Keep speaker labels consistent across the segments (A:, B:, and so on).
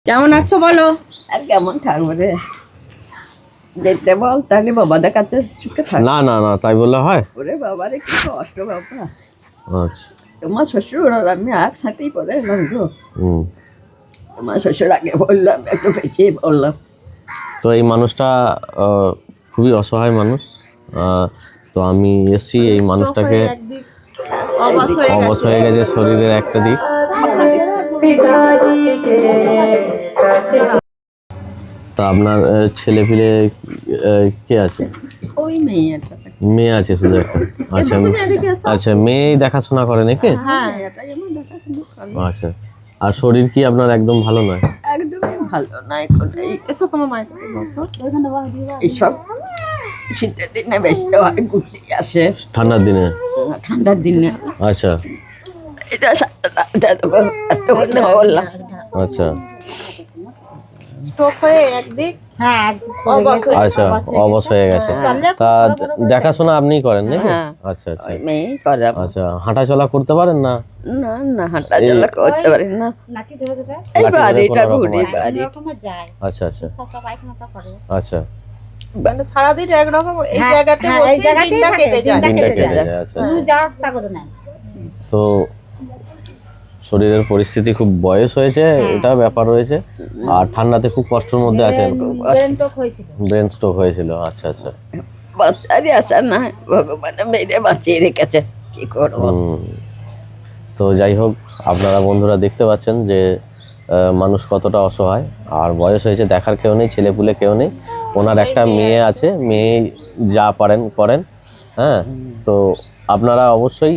A: কেমন আছো বলো?
B: আর কেমন থাকবো রে, যেতে বল তাহলে বাবাদের কাছে সুখে থাক।
C: না না না, তাই বললে হয়?
B: ওরে বাবা রে, কি কষ্ট বাবা।
C: আচ্ছা।
B: তোমার শ্বশুর আর আমি একসাথেই পরে এলাম গো। তোমার শ্বশুর আগে বললাম, একটু পেছিয়ে বললাম।
C: তো এই মানুষটা খুবই অসহায় মানুষ। তো আমি এসছি এই মানুষটাকে, অবশ হয়ে গেছে শরীরের একটা দিক। তা আপনার ছেলে পিলে কে আছে?
B: ওই মেয়েটা।
C: মেয়ে আছে শুধু একটা? আচ্ছা আচ্ছা, মেয়েই দেখাশোনা করে নাকি?
B: হ্যাঁ, এটাই আমার দেখাশোনা করে।
C: আচ্ছা। আর শরীর কি আপনার একদম ভালো নয়?
B: একদমই ভালো নয়।
A: এসো তোমার মায়ের কাছে বসো।
B: এইসব শীতের দিনে বেশি হয়, ঘুরতে আসে।
C: ঠান্ডার দিনে?
B: ঠান্ডার দিনে।
C: আচ্ছা
B: এটা এত বললাম।
C: আচ্ছা
A: স্ট্রোক হয়ে একদিক,
C: আচ্ছা, অবশ হয়ে গেছে। তা দেখাশোনা আপনিই করেন নাকি?
B: হ্যাঁ।
C: আচ্ছা আচ্ছা
B: ওই মেয়েই করে।
C: আচ্ছা, হাঁটা চলা করতে পারেন না?
B: না না, হাঁটা চলা করতে পারি না। এই বাড়িটা ঘুরি বাড়ি।
C: আচ্ছা আচ্ছা আচ্ছা,
A: মানে সারাদিন একরকম এই জায়গাতে বসে দিনটা কেটে যায়।
C: দিনটা কেটে যায়। আচ্ছা আচ্ছা। তো শরীরের পরিস্থিতি, খুব বয়স হয়েছে, এটা ব্যাপার রয়েছে। আর ঠান্ডাতে খুব কষ্টের মধ্যে আছেন। ব্রেন স্ট্রোক হয়েছিল। আচ্ছা আচ্ছা।
B: বাচ্চারই আসা না, ভগবানে মেরে বাঁচিয়ে রেখেছে, কি করবো।
C: তো যাই হোক, আপনারা বন্ধুরা দেখতে পাচ্ছেন যে মানুষ কতটা অসহায়। আর বয়স হয়েছে, দেখার কেউ নেই, ছেলেপুলে কেউ নেই। ওনার একটা মেয়ে আছে, মেয়ে যা পারেন করেন। হ্যাঁ, তো আপনারা অবশ্যই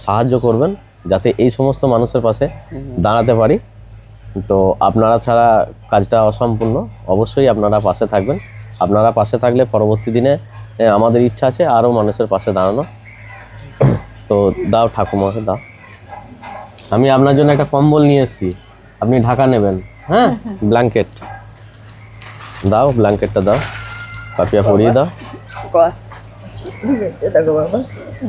C: সাহায্য করবেন যাতে এই সমস্ত মানুষের পাশে দাঁড়াতে পারি। তো আপনারা ছাড়া কাজটা অসম্পূর্ণ। অবশ্যই আপনারা পাশে থাকবেন। আপনারা পাশে থাকলে পরবর্তী দিনে আমাদের ইচ্ছা আছে আরও মানুষের পাশে দাঁড়ানো। তো দাও ঠাকুমাকে দাও। আমি আপনার জন্য একটা কম্বল নিয়ে এসেছি, আপনি ঢাকা নেবেন। হ্যাঁ, ব্ল্যাঙ্কেট দাও, ব্ল্যাঙ্কেটটা দাও, পাপিয়া পরিয়ে দাও।
B: দেখো বাবা,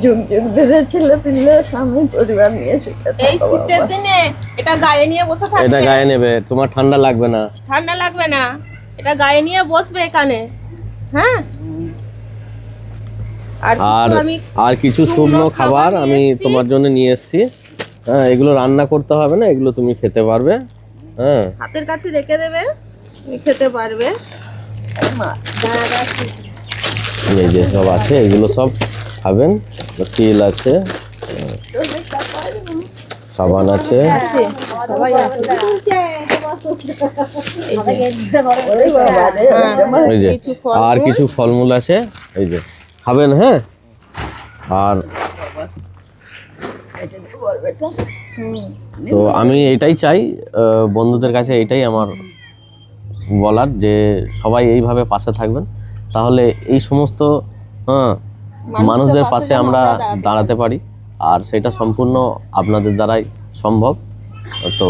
B: যুগ যুগ ধরে ছেলে পিলে স্বামী পরিবার নিয়ে সুখে
A: এই
B: থাকো
A: শীতের
B: বাবা।
A: দিনে এটা গায়ে নিয়ে বসে থাকবে।
C: এটা গায়ে নেবে, তোমার ঠান্ডা লাগবে না।
A: ঠান্ডা লাগবে না, এটা গায়ে নিয়ে বসবে এখানে। হ্যাঁ,
C: আর কিছু শুকনো খাবার আমি তোমার জন্য নিয়ে এসেছি। হ্যাঁ, এগুলো রান্না করতে হবে না, এগুলো তুমি খেতে পারবে। হ্যাঁ,
A: হাতের কাছে রেখে দেবে, তুমি খেতে পারবে।
C: এই যে সব আছে, এগুলো সব খাবেন। তেল আছে, সাবান আছে।
A: সবাই আছে।
B: ওরে বাবা রে,
C: এই যে আর কিছু ফলমূল আছে, এই যে খাবেন। হ্যাঁ, আর তো আমি এটাই চাই বন্ধুদের কাছে, এটাই আমার বলার, যে সবাই এইভাবে পাশে থাকবেন। তাহলে এই সমস্ত মানুষদের পাশে আমরা দাঁড়াতে পারি। আর সেটা সম্পূর্ণ আপনাদের দ্বারাই সম্ভব। তো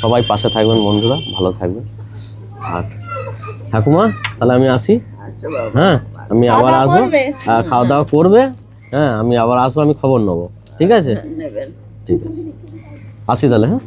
C: সবাই পাশে থাকবেন বন্ধুরা, ভালো থাকবেন। আর ঠাকুমা, তাহলে আমি আসি। হ্যাঁ, আমি আবার আসবো, খাওয়া দাওয়া করবে। হ্যাঁ, আমি আবার আসবো, আমি খবর নেবো। ঠিক আছে, ঠিক আছে, আসি তাহলে। হ্যাঁ।